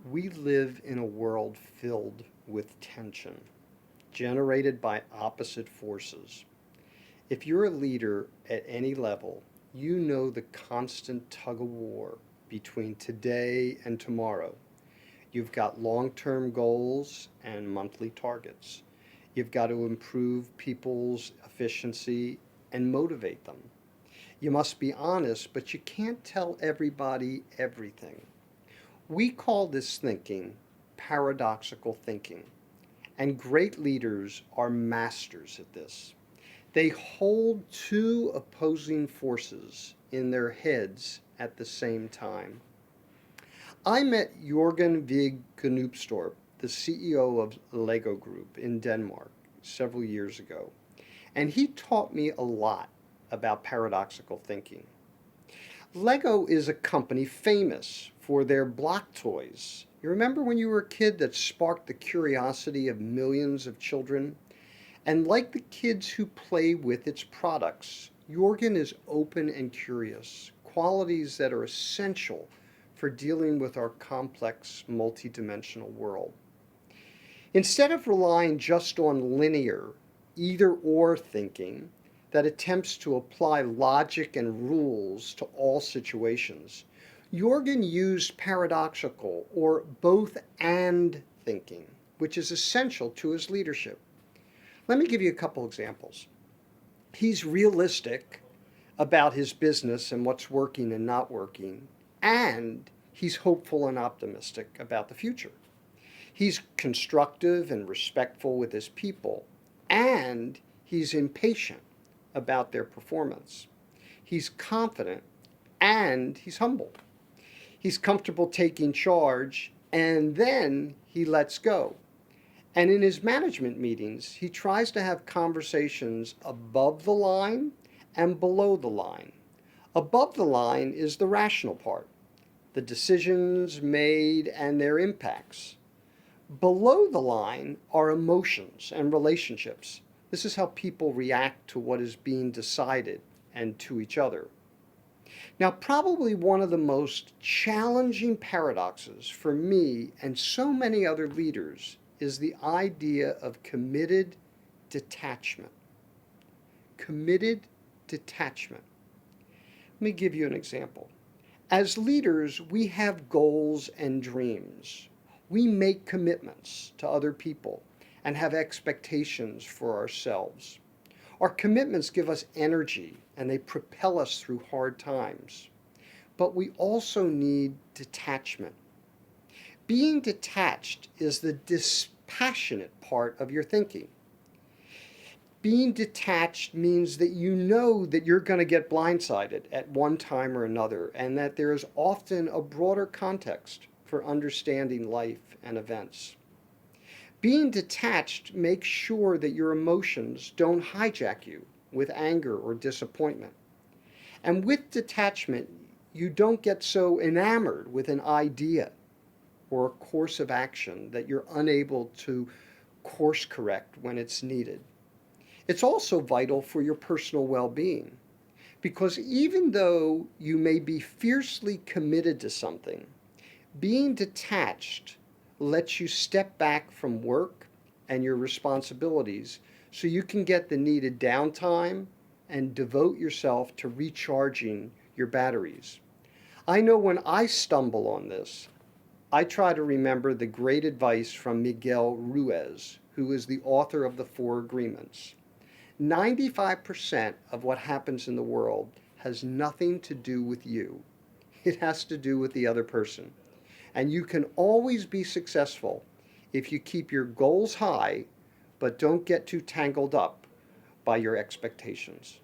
We live in a world filled with tension, generated by opposite forces. If you're a leader at any level, you know the constant tug of war between today and tomorrow. You've got long term goals and monthly targets. You've got to improve people's efficiency and motivate them. You must be honest, but you can't tell everybody everything. We call this thinking paradoxical thinking, and great leaders are masters at this. They hold two opposing forces in their heads at the same time. I met Jorgen Vig Knupstorp, the CEO of Lego Group in Denmark, several years ago, and he taught me a lot about paradoxical thinking. Lego is a company famous for their block toys. You remember when you were a kid that sparked the curiosity of millions of children? And like the kids who play with its products, Jorgen is open and curious, qualities that are essential for dealing with our complex, multidimensional world. Instead of relying just on linear, either or thinking that attempts to apply logic and rules to all situations, Jorgen used paradoxical or both and thinking, which is essential to his leadership. Let me give you a couple examples. He's realistic about his business and what's working and not working, and he's hopeful and optimistic about the future. He's constructive and respectful with his people, and he's impatient about their performance. He's confident and he's humble. He's comfortable taking charge, and then he lets go. And in his management meetings, he tries to have conversations above the line and below the line. Above the line is the rational part, the decisions made and their impacts. Below the line are emotions and relationships. This is how people react to what is being decided and to each other. Now, probably one of the most challenging paradoxes for me and so many other leaders is the idea of committed detachment. Committed detachment. Let me give you an example. As leaders, we have goals and dreams. We make commitments to other people and have expectations for ourselves. Our commitments give us energy and they propel us through hard times. But we also need detachment. Being detached is the dispassionate part of your thinking. Being detached means that you know that you're going to get blindsided at one time or another, and that there is often a broader context for understanding life and events. Being detached makes sure that your emotions don't hijack you with anger or disappointment. And with detachment, you don't get so enamored with an idea or a course of action that you're unable to course correct when it's needed. It's also vital for your personal well-being because even though you may be fiercely committed to something, being detached lets you step back from work and your responsibilities so you can get the needed downtime and devote yourself to recharging your batteries. I know when I stumble on this, I try to remember the great advice from Miguel Ruiz, who is the author of the Four Agreements. 95% of what happens in the world has nothing to do with you. It has to do with the other person. And you can always be successful if you keep your goals high, but don't get too tangled up by your expectations.